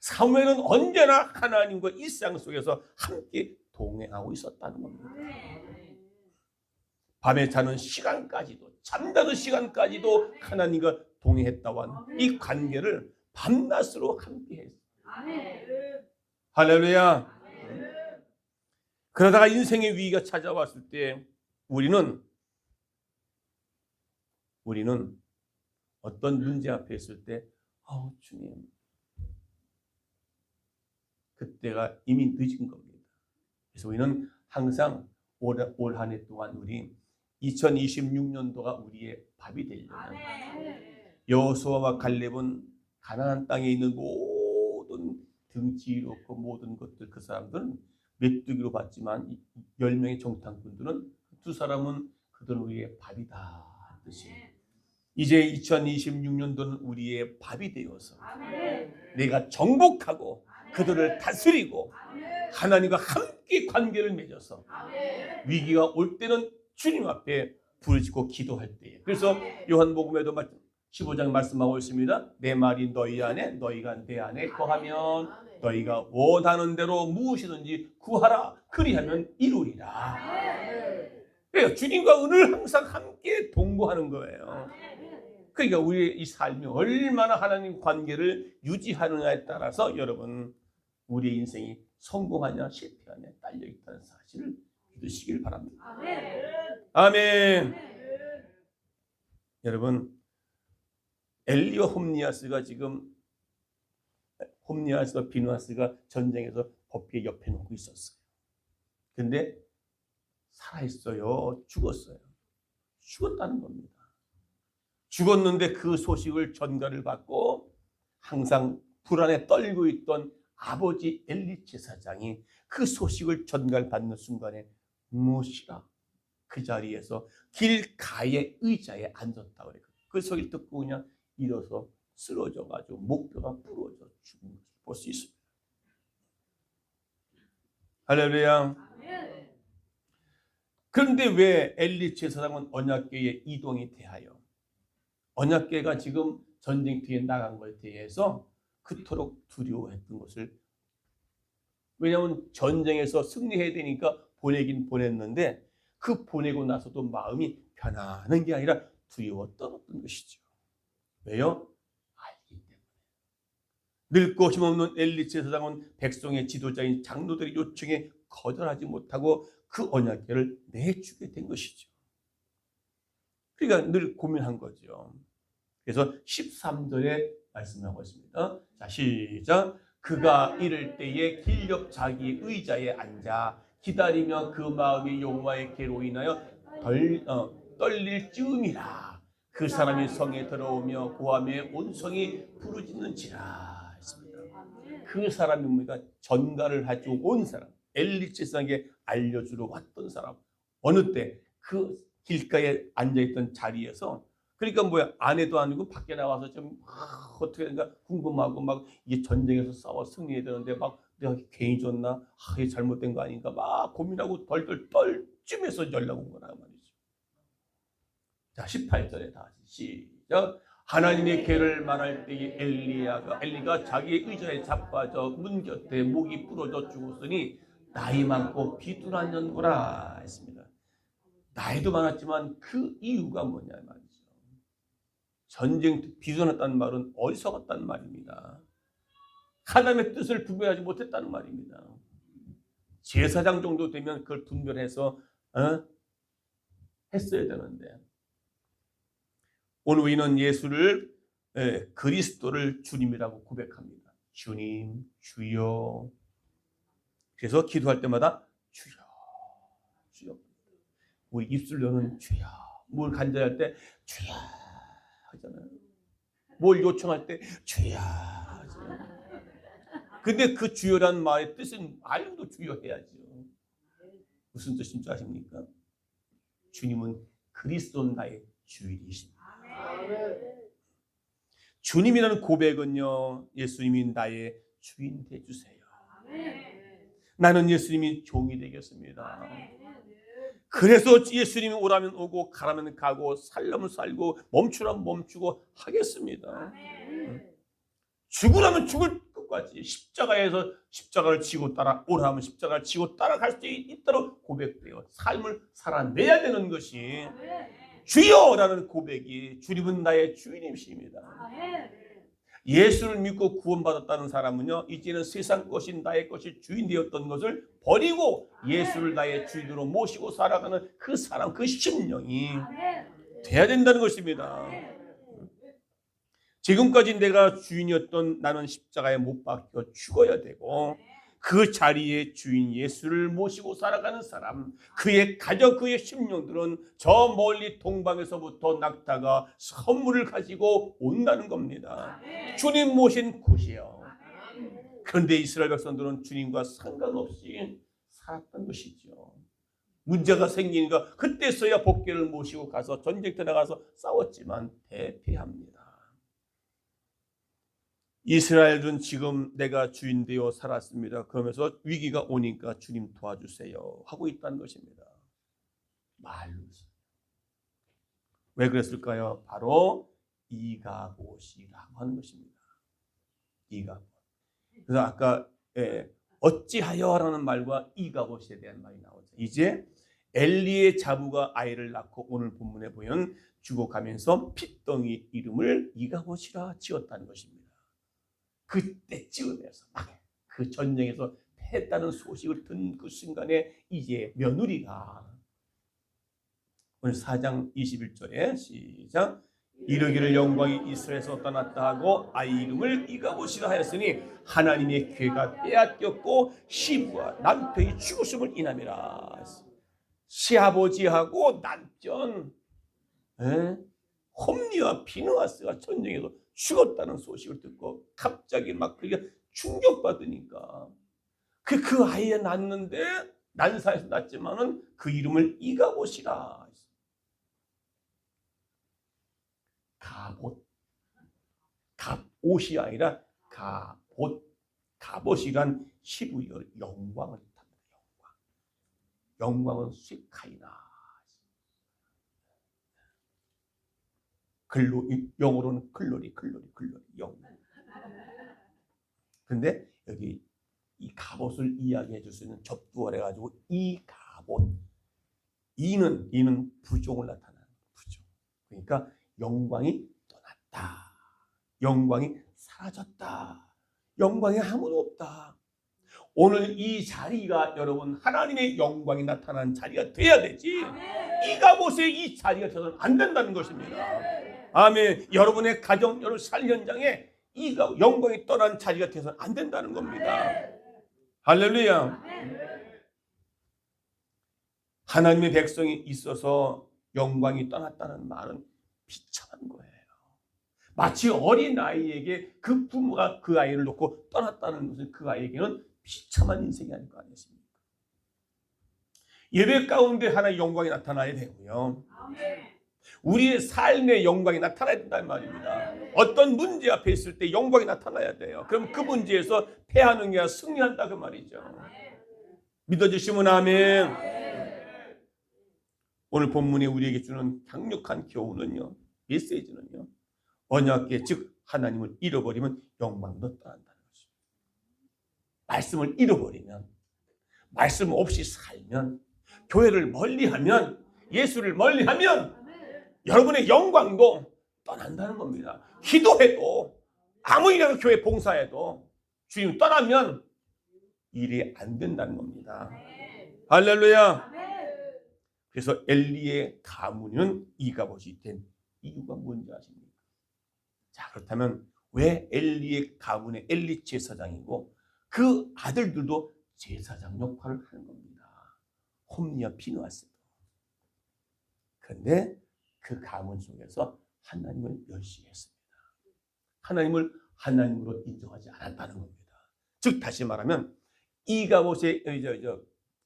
사무엘은 언제나 하나님과 일상 속에서 함께 동행하고 있었다는 겁니다. 밤에 자는 시간까지도, 잠자는 시간까지도 하나님과 동행했다고 하는 이 관계를 밤낮으로 함께 했어요. 할렐루야. 그러다가 인생의 위기가 찾아왔을 때 우리는 어떤 문제 앞에 있을 때 주님, 그때가 이미 늦은 겁니다. 그래서 우리는 항상 올 한 해 동안 우리 2026년도가 우리의 밥이 되려면 여호수아와 갈렙은 가나안 땅에 있는 모든 등지 놓고 모든 것들, 그 사람들은 메뚜기로 봤지만 10명의 정탐꾼들은 두 사람은 그들은 우리의 밥이다 뜻이. 이제 2026년도는 우리의 밥이 되어서 내가 정복하고 그들을 다스리고 하나님과 함께 관계를 맺어서 위기가 올 때는 주님 앞에 부르짖고 기도할 때에. 그래서 요한복음에도 15장 말씀하고 있습니다. 내 말이 너희 안에, 너희가 내 안에 거하면 너희가 원하는 대로 무엇이든지 구하라. 그리하면 이루리라. 그러니까 주님과 늘 항상 함께 동거하는 거예요. 그러니까 우리의 이 삶이 얼마나 하나님 관계를 유지하느냐에 따라서 여러분 우리의 인생이 성공하냐 실패하냐 딸려있다는 사실을 믿으시길 바랍니다. 아멘. 여러분, 엘리와 홈니아스가 홈니아스와 비누아스가 전쟁에서 법궤 옆에 놓고 있었어요. 근데 살아있어요? 죽었어요? 죽었다는 겁니다. 죽었는데 그 소식을 전가를 받고 항상 불안에 떨고 있던 아버지 엘리 제사장이 그 소식을 전가를 받는 순간에 무엇이라 그 자리에서 길가의 의자에 앉았다고 그래요. 그 소리를 듣고 그냥 일어서 쓰러져가지고 목뼈가 부러져 죽은 것을 볼 수 있습니다. 할렐루야. 그런데 왜 엘리 제사장은 언약궤에 이동이 대하여 언약궤가 지금 전쟁터에 나간 것에 대해서 그토록 두려워했던 것을, 왜냐하면 전쟁에서 승리해야 되니까 보내긴 보냈는데 그 보내고 나서도 마음이 편안한 게 아니라 두려워 떨었던 것이죠. 왜요? 알기 때문에. 늙고 힘없는 엘리 제사장은 백성의 지도자인 장로들의 요청에 거절하지 못하고 그 언약궤를 내주게 된 것이죠. 그러니까 늘 고민한 거죠. 그래서 13절에 말씀하고 있습니다. 자, 시작. 그가 이를 때에 길옆 자기 의자에 앉아 기다리며 그 마음이 여호와의 궤로 인하여 떨릴 즈음이라. 그 사람이 성에 들어오며 고함에 온 성이 부르짖는지라 했습니다. 그 사람이 뭡니까? 전가를 하고 온 사람, 엘리 제사장에게 알려주러 왔던 사람. 어느 때 그 길가에 앉아있던 자리에서, 그러니까 뭐야, 아내도 아니고 밖에 나와서 좀 어떻게 된가 궁금하고 막 이게 전쟁에서 싸워 승리해야 되는데 막 내가 괜히 줬나? 이게 잘못된 거 아닌가? 막 고민하고 덜덜 떨쯤에서 연락 온 거란 말이죠. 자, 18절에 다시 시작. 하나님의 궤를 말할 때에 엘리가 자기의 의자에 자빠져 문 곁에 목이 부러져 죽었으니 나이 많고 비둔한 년구라 했습니다. 나이도 많았지만 그 이유가 뭐냐 말이죠. 전쟁 비둔했다는 말은 어리석었다는 말입니다. 하나님의 뜻을 분별하지 못했다는 말입니다. 제사장 정도 되면 그걸 분별해서 했어야 되는데, 오늘 우리는 예수를 그리스도를 주님이라고 고백합니다. 주님, 주여. 그래서 기도할 때마다 주여, 주여. 우리 입술로는 주여. 뭘 간절할 때 주여 하잖아요. 뭘 요청할 때 주여. 근데 그 주여라는 말의 뜻은 알고도 주여해야죠. 무슨 뜻인 줄 아십니까? 주님은 그리스도 나의 주인이십니다. 주님이라는 고백은요, 예수님이 나의 주인 되주세요. 나는 예수님이 종이 되겠습니다. 그래서 예수님이 오라면 오고 가라면 가고 살려면 살고 멈추라면 멈추고 하겠습니다. 죽으라면 죽을 끝까지 십자가에서 십자가를 지고 따라오라면 십자가를 지고 따라갈 수 있도록 고백돼요. 삶을 살아내야 되는 것이 주여라는 고백이 주님은 나의 주인이십니다. 예수를 믿고 구원받았다는 사람은요, 이제는 세상 것이 나의 것이 주인 되었던 것을 버리고 예수를 나의 주인으로 모시고 살아가는 그 사람, 그 심령이 돼야 된다는 것입니다. 지금까지 내가 주인이었던 나는 십자가에 못 박혀 죽어야 되고 그 자리에 주인 예수를 모시고 살아가는 사람, 그의 가족, 그의 심령들은 저 멀리 동방에서부터 낙타가 선물을 가지고 온다는 겁니다. 주님 모신 곳이요. 그런데 이스라엘 백성들은 주님과 상관없이 살았던 것이죠. 문제가 생기니까 그때서야 복귀를 모시고 가서 전쟁터에 나가서 싸웠지만 대패합니다. 이스라엘은 지금 내가 주인 되어 살았습니다. 그러면서 위기가 오니까 주님 도와주세요 하고 있다는 것입니다. 말로. 왜 그랬을까요? 바로 이가봇이라고 하는 것입니다. 이가봇. 그래서 아까 어찌하여라는 말과 이가봇에 대한 말이 나오죠. 이제 엘리의 자부가 아이를 낳고 오늘 본문에 보면 죽어가면서 핏덩이 이름을 이가봇이라 지었다는 것입니다. 그때 찌우면서 막 그 전쟁에서 패했다는 소식을 듣는 그 순간에 이제 며느리가 오늘 4장 21절에 시작 이르기를 영광이 이스라엘에서 떠났다 하고 아이 이름을 이가봇이라 하였으니 하나님의 괴가 빼앗겼고 시부와 남편이 죽으심을 인함이라. 시아버지하고 남편 홈리와 비느하스가 전쟁에서 죽었다는 소식을 듣고 갑자기 막 그게 충격받으니까 그 아이가 낳는데 난사에서 낳지만은 그 이름을 이가봇이라. 가봇, 갑옷이 아니라 가봇, 가봇이란 히브리어 영광을 뜻합니다. 영광은 쇠카이나. 영어로는 글로리, 영광. 그런데 여기 이 갑옷을 이야기해 줄 수 있는 접두어를 해가지고 이 갑옷, 이는 부종을 나타내는 부종. 그러니까 영광이 떠났다, 영광이 사라졌다, 영광이 아무도 없다. 오늘 이 자리가 여러분 하나님의 영광이 나타나는 자리가 돼야 되지. 이 갑옷에 이 자리가 되어서는 안 된다는 것입니다. 아멘. 여러분의 가정, 여러분 살 현장에 이 영광이 떠난 자리가 되어서는 안 된다는 겁니다. 할렐루야. 하나님의 백성이 있어서 영광이 떠났다는 말은 비참한 거예요. 마치 어린 아이에게 그 부모가 그 아이를 놓고 떠났다는 것은 그 아이에게는 비참한 인생이 아닐 거 아니겠습니까? 예배 가운데 하나의 영광이 나타나야 되고요. 우리의 삶의 영광이 나타나야 된다는 말입니다. 어떤 문제 앞에 있을 때 영광이 나타나야 돼요. 그럼 그 문제에서 패하는 게 아니라 승리한다 그 말이죠. 믿어주시면 아멘. 오늘 본문이 우리에게 주는 강력한 교훈은요, 메시지는요, 언약계 즉 하나님을 잃어버리면 영광도 떠난다는 것입니다. 말씀을 잃어버리면, 말씀 없이 살면, 교회를 멀리하면, 예수를 멀리하면 여러분의 영광도 떠난다는 겁니다. 기도해도 아무리라도 교회 봉사해도 주님 떠나면 일이 안 된다는 겁니다. 할렐루야. 그래서 엘리의 가문은 이가봇이 된 이유가 뭔지 아십니까? 자, 그렇다면 왜 엘리의 가문의 엘리 제사장이고 그 아들들도 제사장 역할을 하는 겁니다. 홈리와 비느하스도. 그런데 그 가문 속에서 하나님을 멸시했습니다. 하나님을 하나님으로 인정하지 않았다는 겁니다. 즉 다시 말하면 이가봇의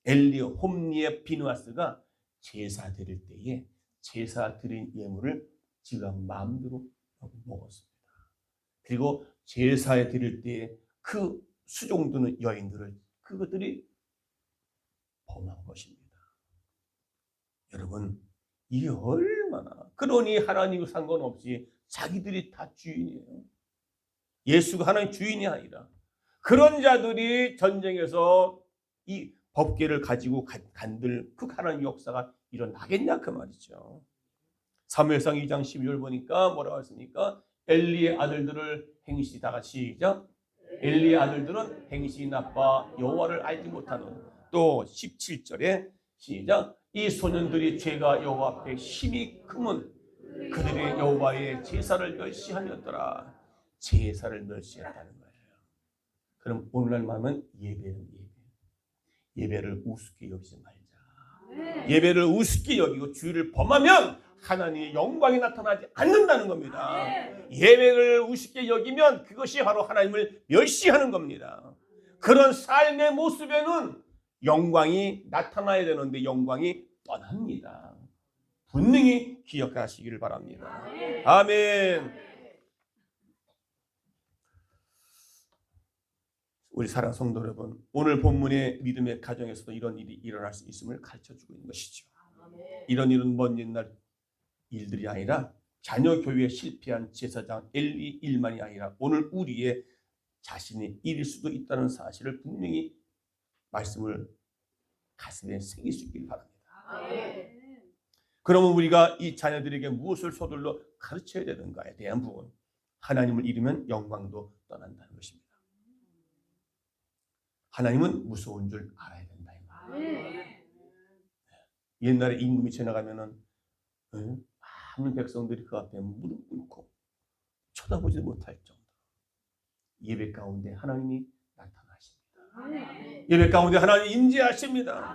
엘리 홈리의 비누아스가 제사 드릴 때에 제사 드린 예물을 지가 마음대로 먹었습니다. 그리고 제사에 드릴 때에 그 수종드는 여인들을 그것들이 범한 것입니다. 여러분 이게 얼마나, 그러니 하나님과 상관없이 자기들이 다 주인이에요. 예수가 하나님 주인이 아니라 그런 자들이 전쟁에서 이 법궤를 가지고 간들 그 하나님 역사가 일어나겠냐 그 말이죠. 사무엘상 2장 12절 보니까 뭐라고 했습니까? 엘리의 아들들을 행실이 다 같이 시작. 엘리의 아들들은 행실이 나빠 여호와를 알지 못하는. 또 17절에 시작. 이 소년들이 죄가 여호와 앞에 심히 크면 그들이 여호와의 제사를 멸시하였더라. 제사를 멸시했다는 거예요. 그럼 오늘날 말하면 예배는 예배를 우습게 여기지 말자. 예배를 우습게 여기고 주의를 범하면 하나님의 영광이 나타나지 않는다는 겁니다. 예배를 우습게 여기면 그것이 바로 하나님을 멸시하는 겁니다. 그런 삶의 모습에는 영광이 나타나야 되는데 영광이 떠납니다. 분명히 기억하시기를 바랍니다. 아멘. 우리 사랑 성도 여러분, 오늘 본문의 믿음의 가정에서도 이런 일이 일어날 수 있음을 가르쳐주고 있는 것이죠. 이런 일은 먼 옛날 일들이 아니라 자녀 교회에 실패한 제사장 엘리 일만이 아니라 오늘 우리의 자신의 일일 수도 있다는 사실을 분명히 말씀을 가슴에 새길 수 있길 바랍니다. 그러면 우리가 이 자녀들에게 무엇을 서둘러 가르쳐야 되는가에 대한 부분, 하나님을 잃으면 영광도 떠난다는 것입니다. 하나님은 무서운 줄 알아야 된다. 옛날에 임금이 지나가면은 많은 백성들이 그 앞에 무릎 꿇고 쳐다보지도 못할 정도 예배 가운데 하나님이 나타나십니다. 예배 가운데 하나님 임재하십니다.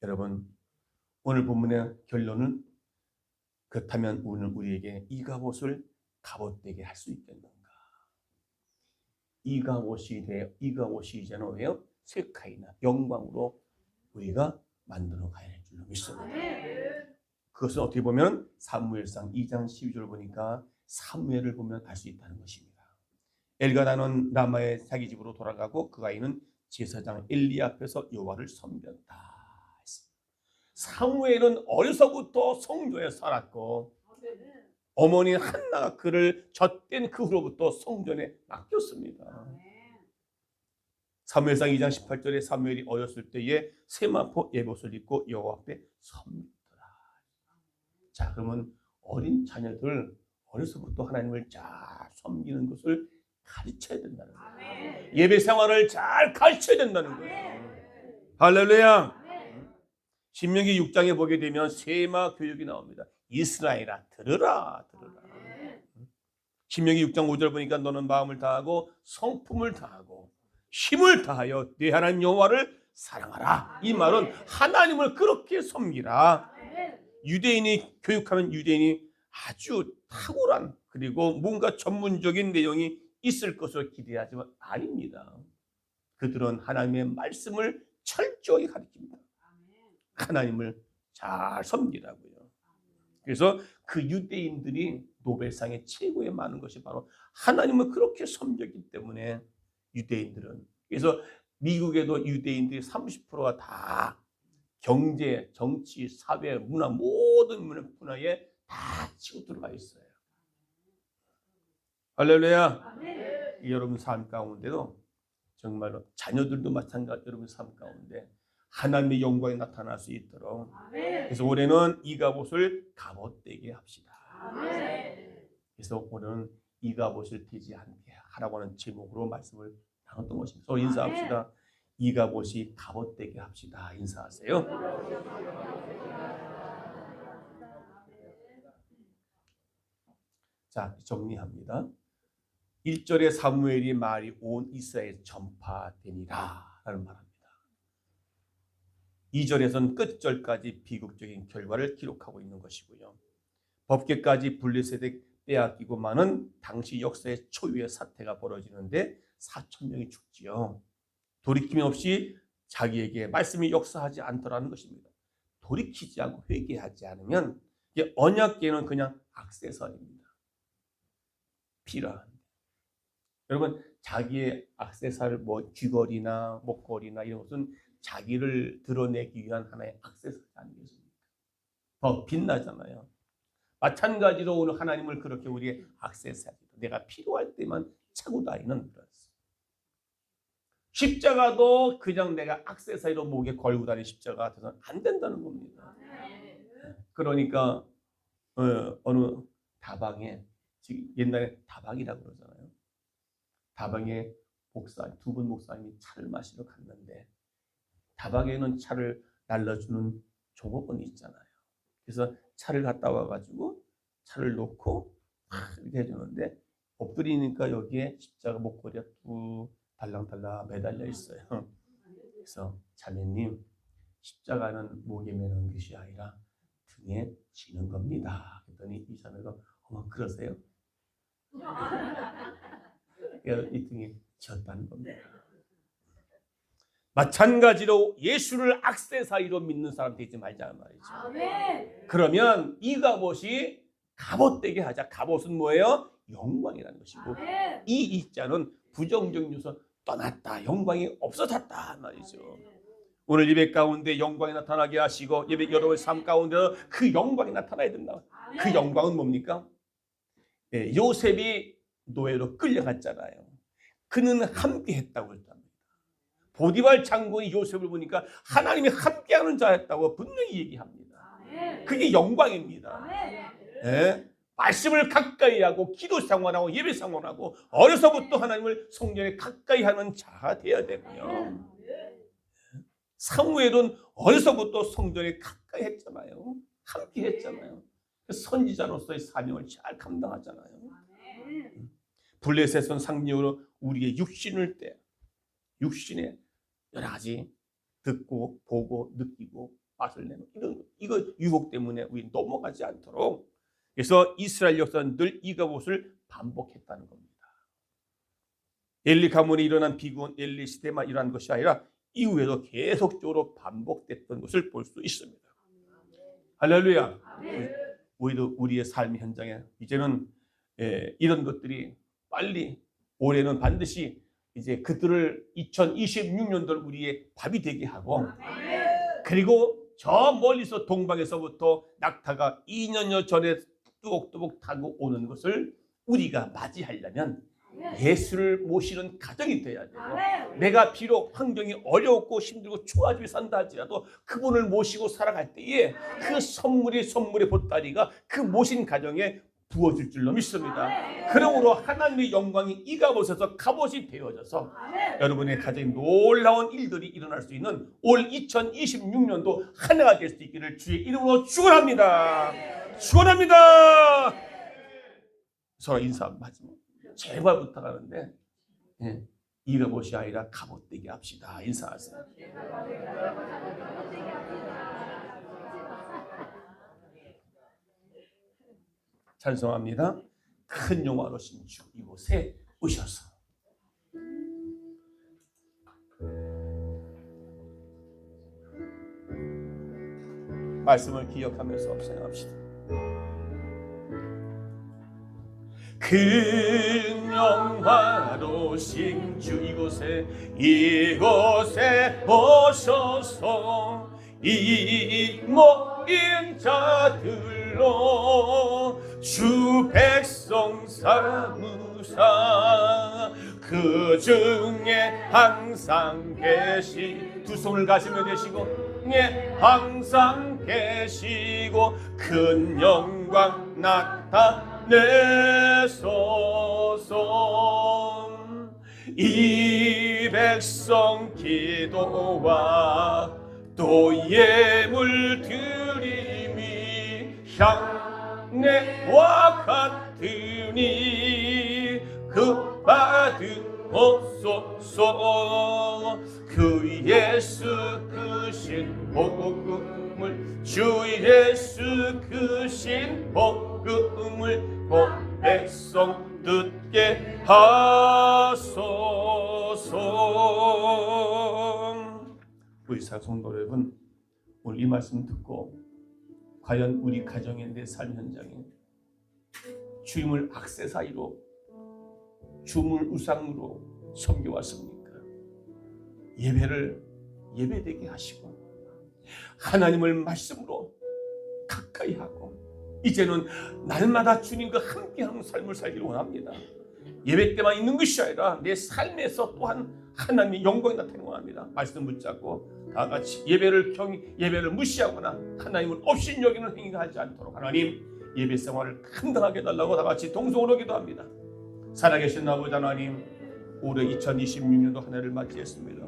여러분 오늘 본문의 결론은 그렇다면 오늘 우리에게 이가봇을 갑옷되게 할 수 있겠는가? 이가봇이 이제는 왜요? 세카이나 영광으로 우리가 만들어 가야 할 줄로 믿습니다. 그것은 어떻게 보면 사무엘상 2장 12절을 보니까 사무엘을 보면 알 수 있다는 것입니다. 엘가나는 라마의 자기 집으로 돌아가고 그 아이는 제사장 엘리 앞에서 여호와를 섬겼다. 사무엘은 어려서부터 성전에 살았고 어머니 한나가 그를 젖된 그 후로부터 성전에 맡겼습니다. 사무엘상 2장 18절에 사무엘이 어렸을 때에 세마포 예봇을 입고 여호와 앞에 섬기더라. 자, 그러면 어린 자녀들 어려서부터 하나님을 잘 섬기는 것을 가르쳐야 된다는 거예요. 예배 생활을 잘 가르쳐야 된다는 거예요. 할렐루야. 신명기 6장에 보게 되면 세마 교육이 나옵니다. 이스라엘아 들으라. 신명기 6장 5절 보니까 너는 마음을 다하고 성품을 다하고 힘을 다하여 네 하나님 여호와를 사랑하라. 이 말은 하나님을 그렇게 섬기라. 유대인이 교육하면 유대인이 아주 탁월한 그리고 뭔가 전문적인 내용이 있을 것으로 기대하지만 아닙니다. 그들은 하나님의 말씀을 철저히 가르칩니다. 하나님을 잘 섬기라고요. 그래서 그 유대인들이 노벨상의 최고에 많은 것이 바로 하나님을 그렇게 섬겼기 때문에 유대인들은, 그래서 미국에도 유대인들이 30%가 다 경제, 정치, 사회, 문화 모든 분야에 다 치고 들어가 있어요. 할렐루야. 여러분 삶 가운데도 정말로 자녀들도 마찬가지 여러분 삶 가운데 하나님의 영광이 나타날 수 있도록 그래서 올해는 이가봇을 갑옷되게 합시다. 그래서 오늘은 이가봇을 되지 않게 하라고 하는 제목으로 말씀을 나눴던 것입니다. 서로 인사합시다. 이가봇이 갑옷되게 합시다. 인사하세요. 자, 정리합니다. 1절에 사무엘이 말이 온 이스라엘에 전파되니라 라는 말합니다. 2절에서는 끝절까지 비극적인 결과를 기록하고 있는 것이고요. 법궤까지 블레셋에 빼앗기고 많은 당시 역사의 초유의 사태가 벌어지는데 4천 명이 죽지요. 돌이킴이 없이 자기에게 말씀이 역사하지 않더라는 것입니다. 돌이키지 않고 회개하지 않으면 이게 언약궤는 그냥 액세서리입니다. 필요한. 여러분, 자기의 액세서리, 뭐 귀걸이나 목걸이나 이런 것은 자기를 드러내기 위한 하나의 액세서리 아니겠습니까? 더 빛나잖아요. 마찬가지로 오늘 하나님을 그렇게 우리의 액세서리, 내가 필요할 때만 차고 다니는 그런 십자가도 그냥 내가 액세서리로 목에 걸고 다니는 십자가 같아서는 안 된다는 겁니다. 그러니까 어느 다방에, 옛날에 다방이라고 그러잖아요. 다방에 두 분 목사님이 차를 마시러 갔는데 다방에는 차를 날라주는 종업원이 있잖아요. 그래서 차를 갔다 와가지고 차를 놓고 이렇게 해주는데 엎드리니까 여기에 십자가 목걸이가 쭉 달랑달랑 매달려 있어요. 그래서 자매님, 십자가는 목에 매는 것이 아니라 등에 지는 겁니다. 그랬더니 이 자매가 어머 그러세요? 이 등에 지었다는 겁니다. 마찬가지로 예수를 액세서리로 믿는 사람 되지 말자는 말이죠. 아멘. 그러면 이 갑옷이 갑옷되게 하자. 갑옷은 뭐예요? 영광이라는 것이고 아멘. 이 입자는 부정적 요소 떠났다. 영광이 없어졌다 말이죠. 오늘 예배 가운데 영광이 나타나게 하시고 예배 여러분의 삶 가운데 그 영광이 나타나야 된다. 그 영광은 뭡니까? 요셉이 노예로 끌려갔잖아요. 그는 함께 했다고 했답니다. 보디발 장군이 요셉을 보니까 하나님이 함께하는 자였다고 분명히 얘기합니다. 그게 영광입니다. 네? 말씀을 가까이 하고 기도 생활하고 예배 생활하고 어려서부터 하나님을 성령에 가까이 하는 자가 되어야 되고요. 사무엘은 어려서부터 성전에 가까이 했잖아요. 함께 했잖아요. 선지자로서의 사명을 잘 감당하잖아요. 블레셋은 상징으로 우리의 육신을 때 육신에 여러 가지 듣고 보고 느끼고 맛을 내는 이거 유혹 때문에 우리 넘어가지 않도록 그래서 이스라엘 역사는 늘 이 갑옷을 반복했다는 겁니다. 엘리 가문에 일어난 비군 엘리 시대만 일어난 것이 아니라 이후에도 계속적으로 반복됐던 것을 볼 수 있습니다. 할렐루야. 우리도 우리의 삶의 현장에 이제는 이런 것들이 빨리 올해는 반드시 이제 그들을 2026년도 우리의 밥이 되게 하고 그리고 저 멀리서 동방에서부터 낙타가 2년여 전에 뚜벅뚜벅 타고 오는 것을 우리가 맞이하려면 예수를 모시는 가정이 돼야 돼요. 내가 비록 환경이 어렵고 힘들고 초아집에 산다 할지라도 그분을 모시고 살아갈 때에 그 선물의 보따리가 그 모신 가정에 부어질 줄로 믿습니다. 그러므로 하나님의 영광이 이 갑옷에서 갑옷이 되어져서 여러분의 가정에 놀라운 일들이 일어날 수 있는 올 2026년도 한 해가 될 수 있기를 주의 이름으로 축원합니다. 축원합니다. 서로 인사 마지막 제발 부탁하는데 이 갑옷이 아니라 갑옷되게 합시다. 인사하세요. 찬송합니다. 큰 영화로신 주 이곳에 오셔서 말씀을 기억하면서 묵상합시다. 큰 영화로신 주 이곳에 오셔서 이 모인 자들로 주 백성 삼으사 그 중에 항상 두 손을 가시며 되시고 항상 계시고 큰 영광 나타내소서. 이 백성 기도와 또 예물 드림이 향내와 같으니 그 받으옵소서. 그 예수 크신 복음을 주 예수 크신 복음을 우리 사성도 여러분, 오늘 이 말씀 듣고 과연 우리 가정의 내 삶 현장에 주임을 액세서리로, 주임을 우상으로 섬겨왔습니까? 예배를 예배되게 하시고 하나님을 말씀으로 가까이 하고 이제는 날마다 주님과 함께하는 삶을 살기를 원합니다. 예배 때만 있는 것이 아니라 내 삶에서 또한 하나님의 영광이 나타나기 원합니다. 말씀 붙잡고 다 같이 예배를 무시하거나 하나님을 없인 여기는 행위가 하지 않도록 하나님 예배 생활을 감당하게 해달라고 다 같이 동성으로 기도합니다. 살아계신 아버지 하나님, 올해 2026년도 한 해를 맞이했습니다.